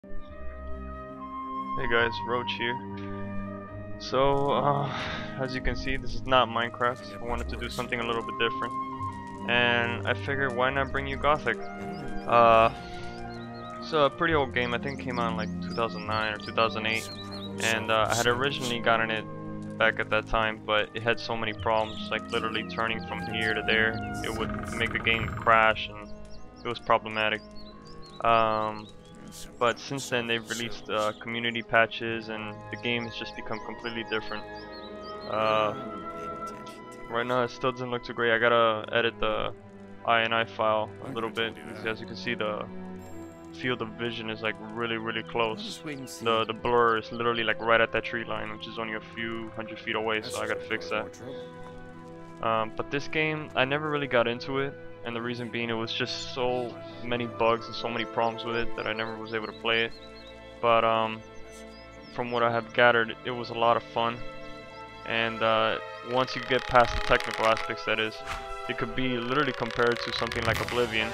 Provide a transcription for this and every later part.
Hey guys, Roach here. So, as you can see, this is not Minecraft. I wanted to do something a little bit different, and I figured why not bring you Gothic. It's a pretty old game. I think it came out in like 2009 or 2008, and I had originally gotten it back at that time, but it had so many problems, like literally turning from here to there. It would make the game crash, and it was problematic. But since then they've released community patches and the game has just become completely different. Right now it still doesn't look too great. I gotta edit the INI file a little bit because as you can see the field of vision is like really close. The blur is literally like right at that tree line, which is only a few hundred feet away, so I gotta fix that. But this game, I never really got into it, and the reason being it was just so many bugs and so many problems with it that I never was able to play it. But from what I have gathered, it was a lot of fun, and once you get past the technical aspects, that is, it could be literally compared to something like Oblivion.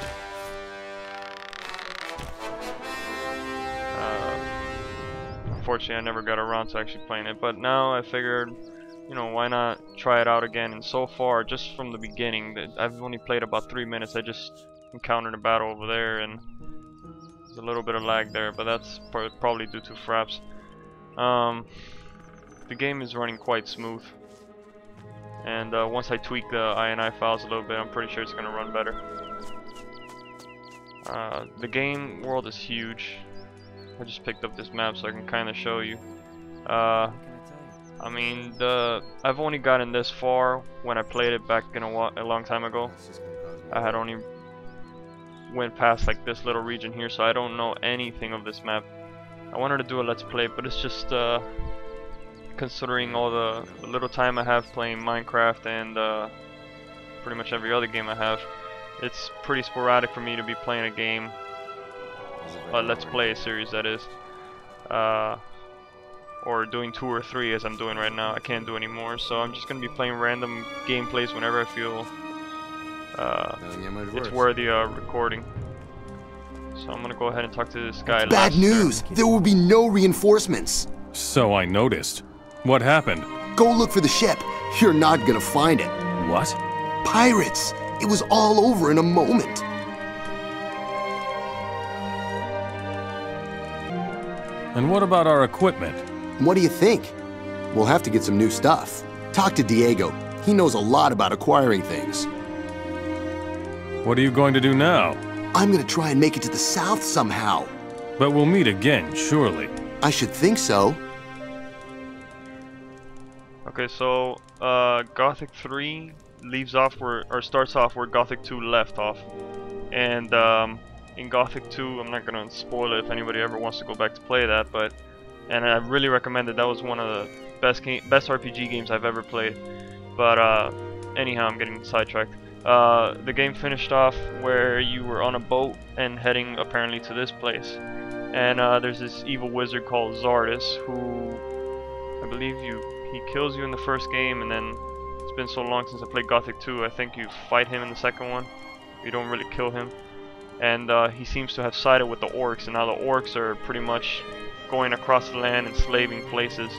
Unfortunately, I never got around to actually playing it, but now I figured, you know, why not try it out again? And so far, just from the beginning, I've only played about 3 minutes. I just encountered a battle over there, and there's a little bit of lag there, but that's probably due to fraps. The game is running quite smooth, and once I tweak the INI files a little bit, I'm pretty sure it's gonna run better. The game world is huge. I just picked up this map so I can kind of show you. I mean, I've only gotten this far when I played it back in a long time ago. I had only went past like this little region here, so I don't know anything of this map. I wanted to do a let's play, but it's just considering all the little time I have playing Minecraft and pretty much every other game I have, it's pretty sporadic for me to be playing a game, let's play series that is, or doing 2 or 3 as I'm doing right now. I can't do anymore, so I'm just gonna be playing random gameplays whenever I feel it's worthy of recording. So I'm gonna go ahead and talk to this guy. Bad news! There will be no reinforcements. So I noticed. What happened? Go look for the ship. You're not gonna find it. What? Pirates! It was all over in a moment. And what about our equipment? What do you think? We'll have to get some new stuff. Talk to Diego. He knows a lot about acquiring things. What are you going to do now? I'm gonna try and make it to the south somehow. But we'll meet again, surely. I should think so. Okay, so Gothic 3 leaves off where, or starts off where Gothic 2 left off, and in Gothic 2, I'm not gonna spoil it if anybody ever wants to go back to play that, but and I really recommend it. That was one of the best RPG games I've ever played. But anyhow, I'm getting sidetracked. The game finished off where you were on a boat and heading apparently to this place, and there's this evil wizard called Zardus who I believe he kills you in the first game, and then it's been so long since I played Gothic 2, I think you fight him in the second one. You don't really kill him, and he seems to have sided with the orcs, and now the orcs are pretty much going across the land and slaving places,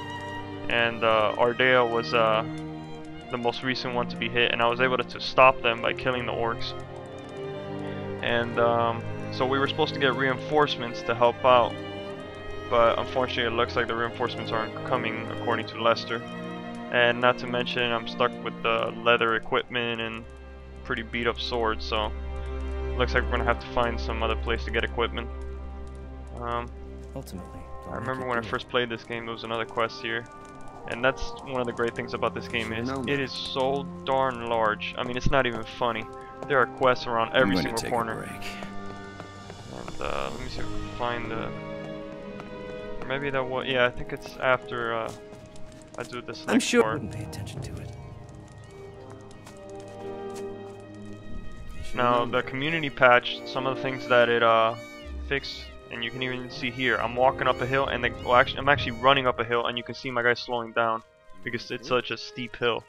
and Ardea was the most recent one to be hit, and I was able to stop them by killing the orcs. And so we were supposed to get reinforcements to help out, but unfortunately it looks like the reinforcements aren't coming according to Lester. And not to mention I'm stuck with the leather equipment and pretty beat up swords, so looks like we're gonna have to find some other place to get equipment. Ultimately, I remember when I first played this game, there was another quest here, and that's one of the great things about this game is it is so darn large. I mean, it's not even funny. There are quests around every single corner. And let me see if I can find the. Maybe that was, yeah, I think it's after I do this next I'm sure I part. wouldn't pay attention to it. Now the community patch, some of the things that it fixed, and you can even see here, I'm walking up a hill, and then, well, actually, I'm actually running up a hill, and you can see my guy slowing down because it's such a steep hill.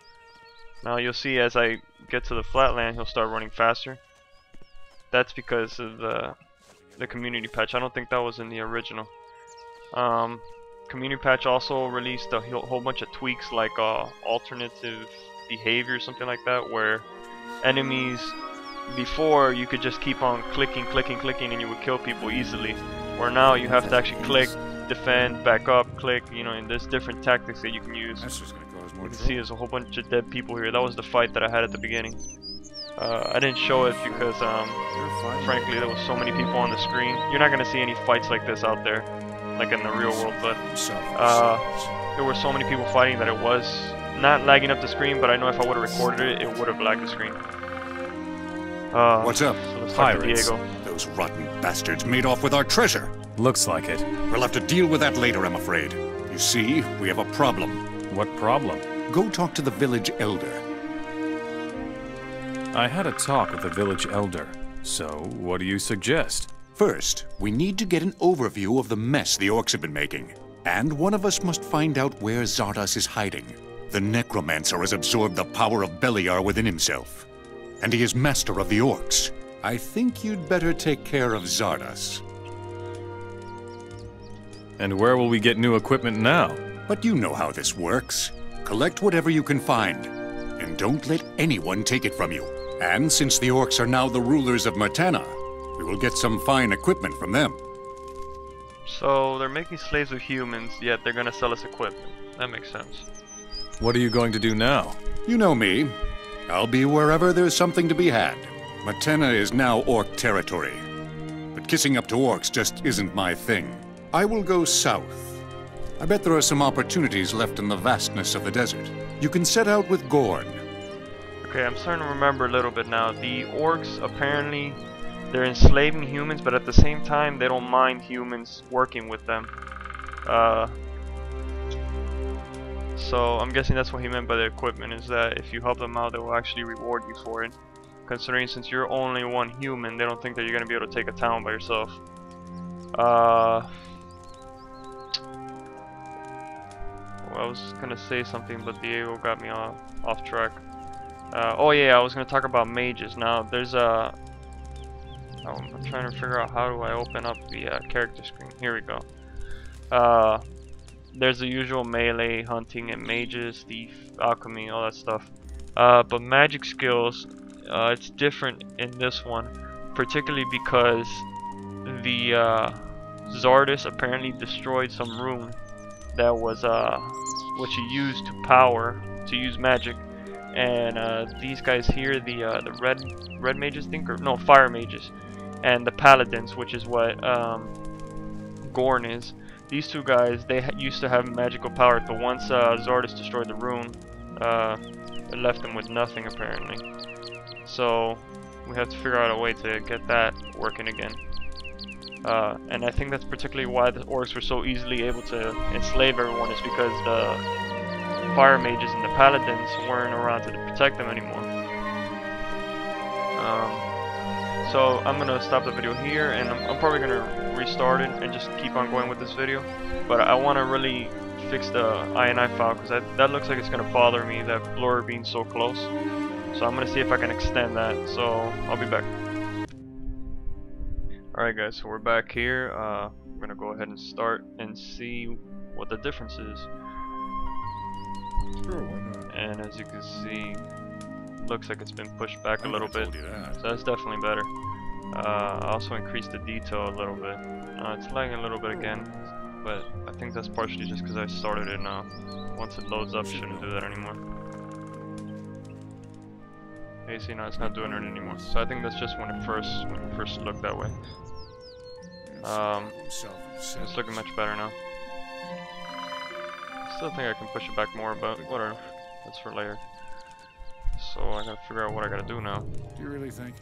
Now you'll see as I get to the flatland, he'll start running faster. That's because of the the community patch. I don't think that was in the original. Community patch also released a whole bunch of tweaks, like alternative behavior, something like that, where enemies, before you could just keep on clicking and you would kill people easily, where now you have to actually click, defend, back up, click, you know, and there's different tactics that you can use. You can see there's a whole bunch of dead people here. That was the fight that I had at the beginning. I didn't show it because frankly there was so many people on the screen. You're not gonna see any fights like this out there, like in the real world, but there were so many people fighting that it was not lagging up the screen, but I know if I would have recorded it, it would have lagged the screen. What's up? So let's talk to Diego. Those rotten bastards made off with our treasure. Looks like it. We'll have to deal with that later, I'm afraid. You see, we have a problem. What problem? Go talk to the village elder. I had a talk with the village elder. So, what do you suggest? First, we need to get an overview of the mess the orcs have been making. And one of us must find out where Zardos is hiding. The necromancer has absorbed the power of Beliar within himself. And he is master of the orcs. I think you'd better take care of Zardos. And where will we get new equipment now? But you know how this works. Collect whatever you can find. And don't let anyone take it from you. And since the orcs are now the rulers of Matana, we will get some fine equipment from them. So they're making slaves of humans, yet they're gonna sell us equipment. That makes sense. What are you going to do now? You know me. I'll be wherever there's something to be had. Matana is now orc territory. But kissing up to orcs just isn't my thing. I will go south. I bet there are some opportunities left in the vastness of the desert. You can set out with Gorn. Okay, I'm starting to remember a little bit now. The orcs, apparently, they're enslaving humans, but at the same time, they don't mind humans working with them. So I'm guessing that's what he meant by the equipment, is that if you help them out, they will actually reward you for it. Considering since you're only one human, they don't think that you're going to be able to take a town by yourself. Well, I was going to say something, but Diego got me off track. Oh yeah, I was going to talk about mages. Now, there's a... I'm trying to figure out how do I open up the character screen. Here we go. There's the usual melee, hunting, and mages, thief, alchemy, all that stuff. But magic skills, it's different in this one, particularly because the Zardos apparently destroyed some rune that was what you used to use magic. And these guys here, the red mages, fire mages, and the paladins, which is what Gorn is. These two guys, they used to have magical powers, but once Zardos destroyed the rune, it left them with nothing apparently. So we have to figure out a way to get that working again. And I think that's particularly why the orcs were so easily able to enslave everyone, is because the fire mages and the paladins weren't around to protect them anymore. So I'm gonna stop the video here, and I'm probably gonna restart it and just keep on going with this video. But I want to really fix the INI file, because that looks like it's gonna bother me, that blur being so close. So I'm gonna see if I can extend that. So I'll be back. Alright guys, so we're back here. We're gonna go ahead and start and see what the difference is. Sure, why not? And as you can see, looks like it's been pushed back a little bit, so that's definitely better. I also increased the detail a little bit. It's lagging a little bit again, but I think that's partially just because I started it now. Once it loads up, it shouldn't do that anymore. Hey, see, now it's not doing it anymore. So I think that's just when it first looked that way. It's looking much better now. Still think I can push it back more, but whatever. That's for later. So I gotta figure out what I gotta do now. Do you really think?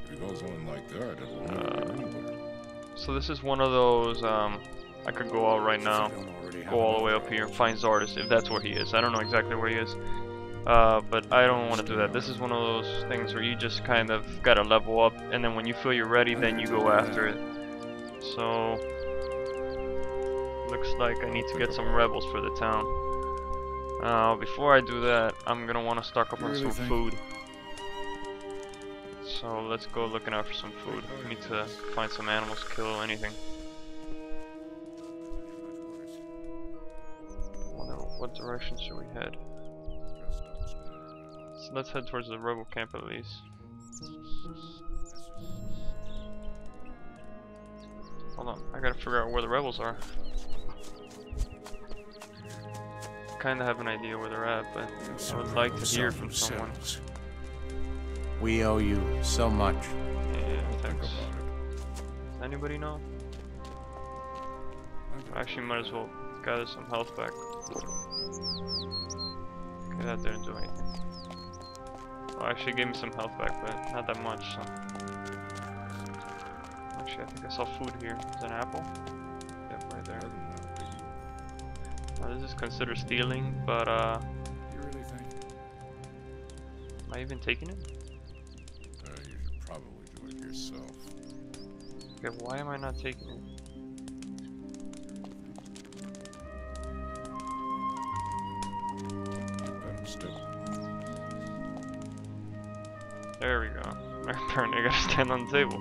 If it goes on like that, it'll never go anywhere. So this is one of those, I could go out right now, go all the way up here and find Zardos, if that's where he is. I don't know exactly where he is, but I don't want to do that. This is one of those things where you just kind of gotta level up, and then when you feel you're ready, then you go after it. So looks like I need to get some rebels for the town. Before I do that, I'm gonna want to stock up on some food. So let's go looking out for some food. We need to find some animals, kill anything. What direction should we head? So let's head towards the rebel camp at least. Hold on, I gotta figure out where the rebels are. Kinda have an idea where they're at, but I would like to hear from someone. We owe you so much. Yeah, thanks. Does anybody know? Actually, might as well gather some health back. Okay, that didn't do anything. Well, actually, it gave me some health back, but not that much. So. Actually, I think I saw food here. Is an apple? Yep, right there. Now, this is considered stealing, but You really think? am I even taking it? You should probably do it yourself. Okay, why am I not taking it? Better still. There we go. Apparently I gotta stand on the table.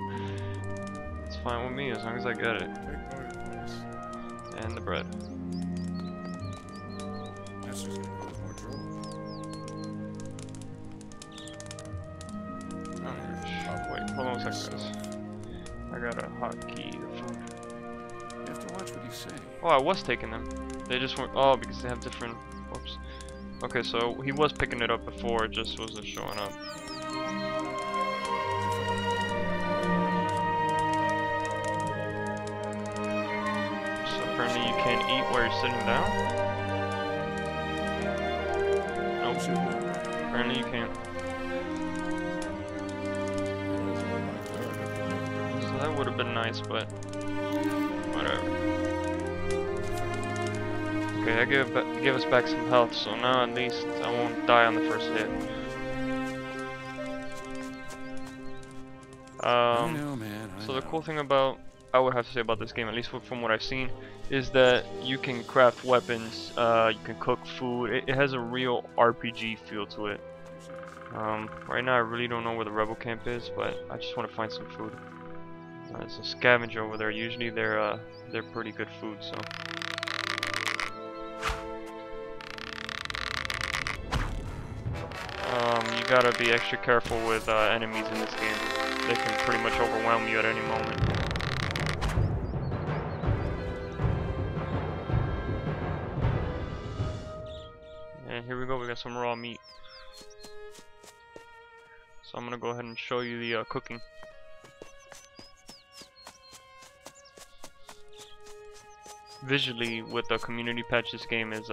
It's fine with me as long as I get it. Take part, please. And the bread. That's just gonna cause more trouble. Wait, hold on a second, guys. I got a hotkey to food. You have to watch what you say. Oh, I was taking them. They just weren't. Oh, because they have different. Oops. Okay, so he was picking it up before, it just wasn't showing up. So apparently you can't eat while you're sitting down? Nope. Apparently you can't. So that would have been nice, but whatever. Okay, that gave us back some health, so now at least I won't die on the first hit. I know, man. So the cool thing about, I would have to say about this game, at least from what I've seen, is that you can craft weapons, you can cook food. It has a real RPG feel to it. Right now I really don't know where the rebel camp is, but I just want to find some food. There's a scavenger over there. Usually they're pretty good food, so. You gotta be extra careful with enemies in this game. They can pretty much overwhelm you at any moment. And here we go, we got some raw meat. So I'm gonna go ahead and show you the cooking. Visually, with the community patch, this game is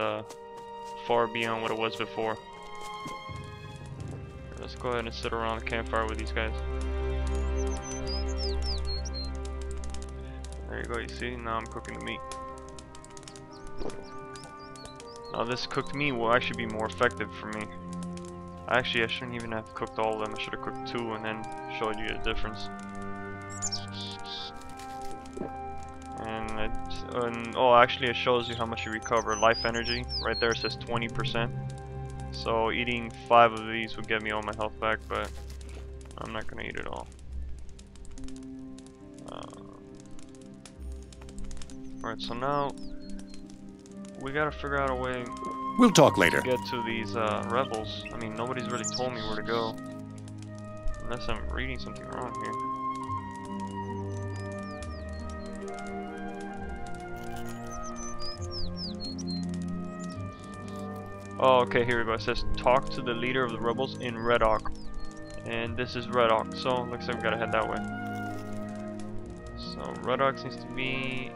far beyond what it was before. Let's go ahead and sit around the campfire with these guys. There you go, you see, now I'm cooking the meat. Now this cooked meat will actually be more effective for me. Actually, I shouldn't even have cooked all of them. I should have cooked 2 and then showed you the difference. And oh, actually it shows you how much you recover. Life energy, right there it says 20%. So eating 5 of these would get me all my health back, but I'm not gonna eat it all. Alright, so now we gotta figure out a way We'll talk later. to get to these rebels. I mean, nobody's really told me where to go. Unless I'm reading something wrong here. Oh, okay, here we go. It says talk to the leader of the rebels in Red Oak. And this is Red Oak, so looks like we gotta head that way. So Red Oak seems to be,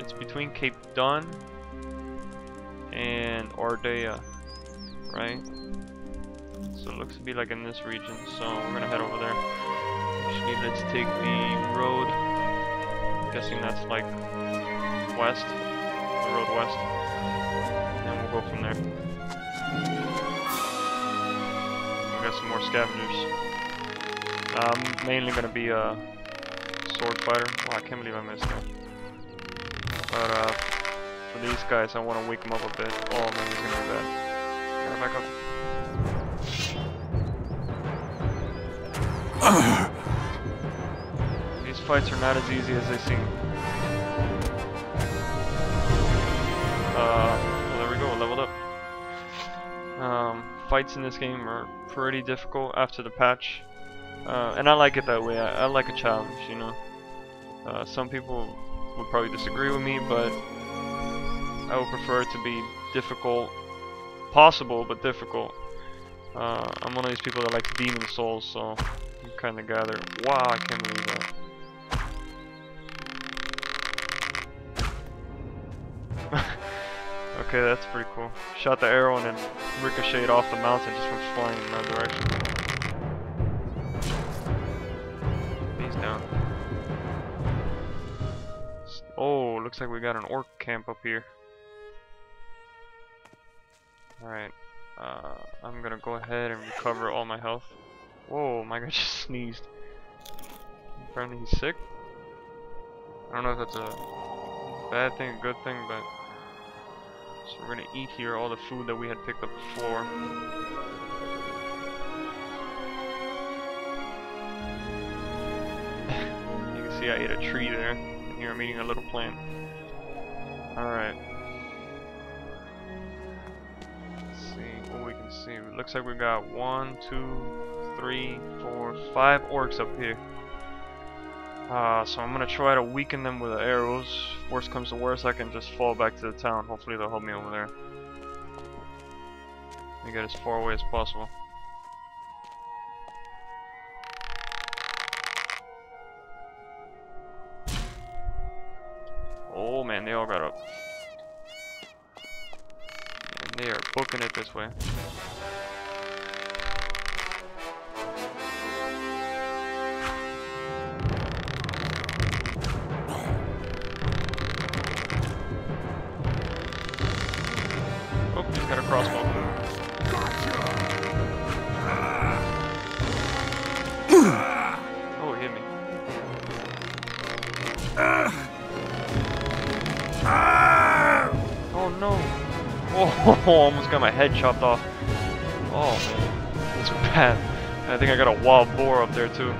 it's between Cape Dunn and Ardea, right? So it looks to be like in this region, so we're gonna head over there. Actually, let's take the road. I'm guessing that's like west, the road west. And we'll go from there. We got some more scavengers. I'm mainly gonna be a sword fighter. Wow, I can't believe I missed that. But for these guys, I want to wake them up a bit. Oh man, he's gonna be bad. Gotta back up. These fights are not as easy as they seem. Well, there we go, leveled up. Fights in this game are pretty difficult after the patch. And I like it that way. I like a challenge, you know. Some people would probably disagree with me, but I would prefer it to be difficult. Possible, but difficult. I'm one of these people that likes Demon Souls, so you kind of gather. Wow, I can't believe that. Okay, that's pretty cool. Shot the arrow and then ricocheted off the mountain, just went flying in that direction. He's down. Oh, looks like we got an orc camp up here. Alright, I'm gonna go ahead and recover all my health. Whoa, my guy just sneezed. Apparently he's sick. I don't know if that's a bad thing, a good thing, but... So we're gonna eat here all the food that we had picked up before. You can see I ate a tree there, and here I'm eating a little plant. Alright. See, it looks like we got 1, 2, 3, 4, 5 orcs up here. So I'm gonna try to weaken them with the arrows. Worst comes to worst, I can just fall back to the town. Hopefully they'll help me over there. Let me get as far away as possible. Oh man, they all got up. And they are booking it this way. Oh, he's got a crossbow. Oh, he hit me. Oh no. Oh, almost got my head chopped off. Oh man, that's bad. I think I got a wild boar up there too.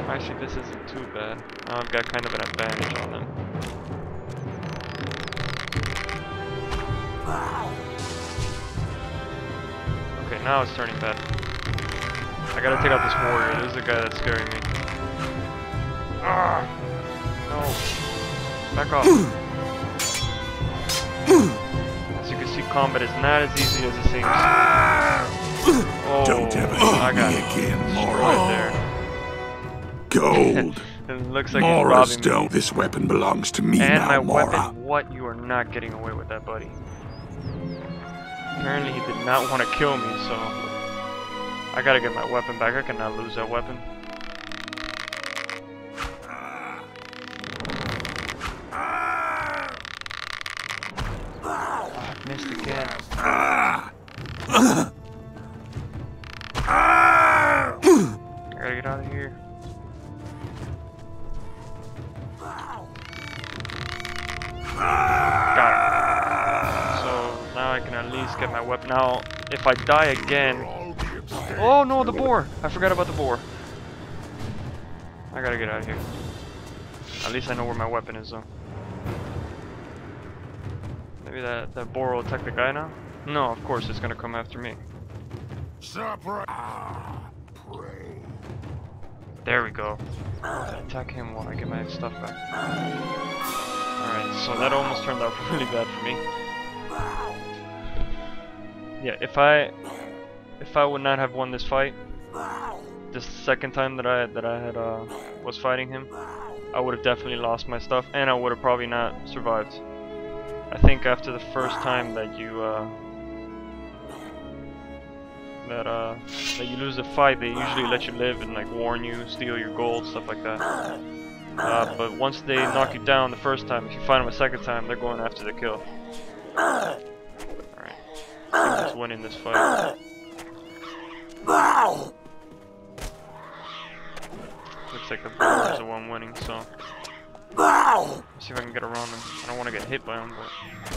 Actually, this isn't too bad. Now I've got kind of an advantage on them. Okay, now it's turning bad. I gotta take out this warrior. This is the guy that's scaring me. Ah! No. Back off. As you can see, combat is not as easy as it seems. Oh, Don't ever I got hit me again, Mora. right there. Gold. It looks like he's Mora robbing still. me. This weapon belongs to me And now, my Mora. weapon. What? You are not getting away with that, buddy. Apparently he did not want to kill me, so I gotta get my weapon back. I cannot lose that weapon. Oh, I missed again. I gotta get out of here. Got it. So now I can at least get my weapon. Now, if I die again... Oh no, the boar! I forgot about the boar. I gotta get out of here. At least I know where my weapon is though. Maybe that boar will attack the guy now? No, of course it's gonna come after me. There we go. Attack him while I get my stuff back. Alright, so that almost turned out really bad for me. Yeah, if I would not have won this fight, this second time that I had was fighting him, I would have definitely lost my stuff, and I would have probably not survived. I think after the first time that you that you lose a fight, they usually let you live and like warn you, steal your gold, stuff like that. But once they knock you down the first time, if you fight them a second time, they're going after the kill. Alright, I'm just winning this fight. Looks like the boar is the one winning, so let's see if I can get around him. I don't want to get hit by him, but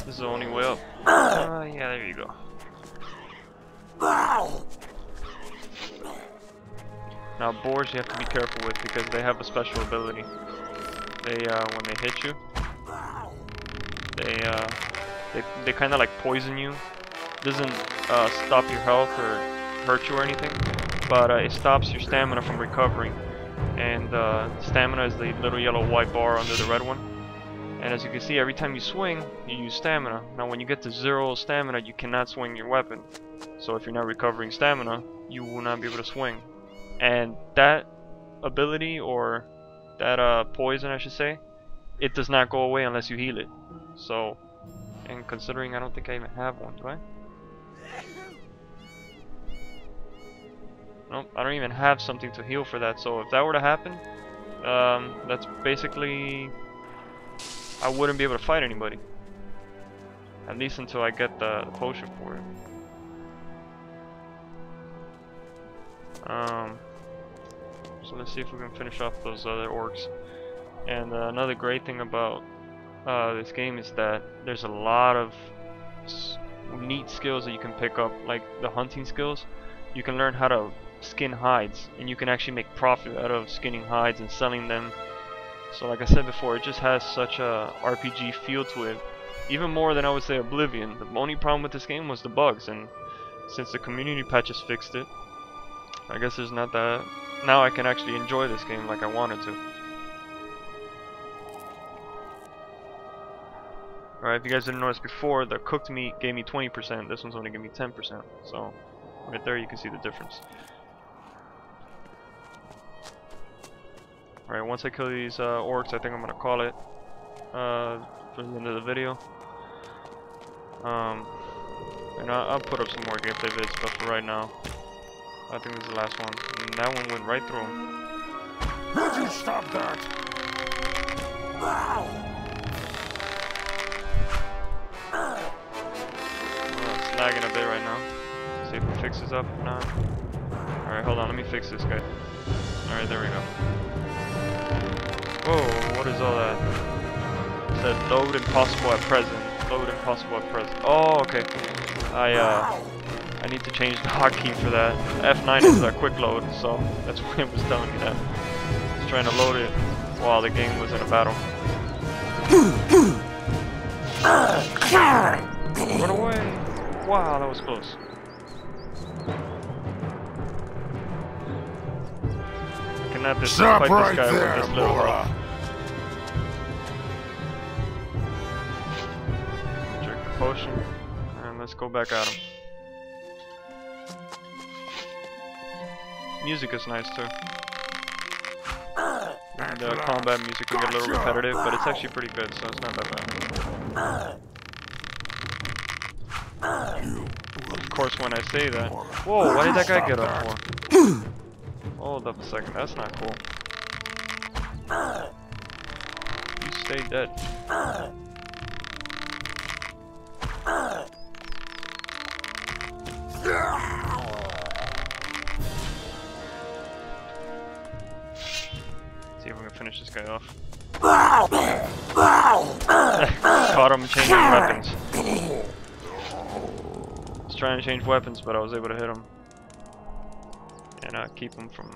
this is the only way up. Yeah, there you go. Now boars you have to be careful with because they have a special ability. They when they hit you, they kind of like poison you. Doesn't stop your health or hurt you or anything, but it stops your stamina from recovering. And stamina is the little yellow white bar under the red one. And as you can see, every time you swing, you use stamina. Now when you get to 0 stamina, you cannot swing your weapon. So if you're not recovering stamina, you will not be able to swing. And that ability, or that poison I should say, it does not go away unless you heal it. So, and considering I don't think I even have one, do I? Nope, I don't even have something to heal for that. So if that were to happen, that's basically, I wouldn't be able to fight anybody. At least until I get the potion for it. So let's see if we can finish off those other orcs. And another great thing about this game is that there's a lot of neat skills that you can pick up, like the hunting skills. You can learn how to skin hides, and you can actually make profit out of skinning hides and selling them. So like I said before, it just has such a RPG feel to it, even more than I would say Oblivion. The only problem with this game was the bugs, and since the community patches fixed it, I guess there's not that. Now I can actually enjoy this game like I wanted to. Alright, if you guys didn't notice before, the cooked meat gave me 20%, this one's only giving me 10%, so right there you can see the difference. Alright, once I kill these orcs, I think I'm gonna call it for the end of the video. And I'll put up some more gameplay vids, but for right now, I think this is the last one. And that one went right through him. Would you stop that? Oh, it's lagging a bit right now. See if it fixes up or not. Alright, hold on, let me fix this guy. Alright, there we go. Whoa, what is all that? It said load impossible at present. Load impossible at present. Oh, okay. I need to change the hotkey for that. F9 is a quick load, so that's why it was telling me that. I was trying to load it while the game was in a battle. Run away! Wow, that was close. I cannot fight this guy with this little health. Drink the potion, and let's go back at him. Music is nice too. And the combat music can get a little repetitive, but it's actually pretty good, so it's not that bad. Of course, when I say that... Whoa, why did that guy get up for? Hold up a second, that's not cool. You stay dead. See if we can finish this guy off. Caught him changing weapons. I was trying to change weapons, but I was able to hit him and keep him from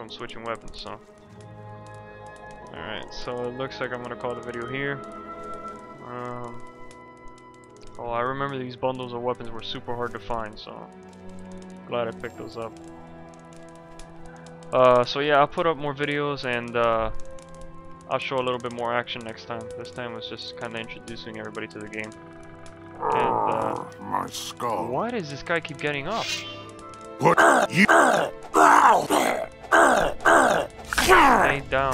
switching weapons. So, alright, so it looks like I'm gonna call the video here. Oh, I remember these bundles of weapons were super hard to find, so glad I picked those up. So yeah, I'll put up more videos, and I'll show a little bit more action next time. This time was just kind of introducing everybody to the game. And my skull. why does this guy keep getting up? What you? Stay down.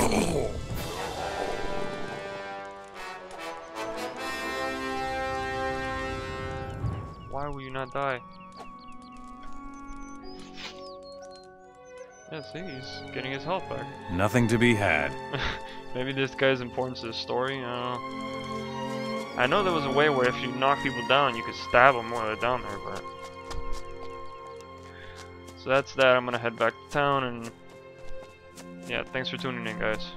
Why will you not die? Yeah, see, he's getting his health back. Nothing to be had. Maybe this guy's important to the story, I don't know. I know there was a way where if you knock people down, you could stab them while they're down there, but... So that's that, I'm gonna head back to town, and... Yeah, thanks for tuning in, guys.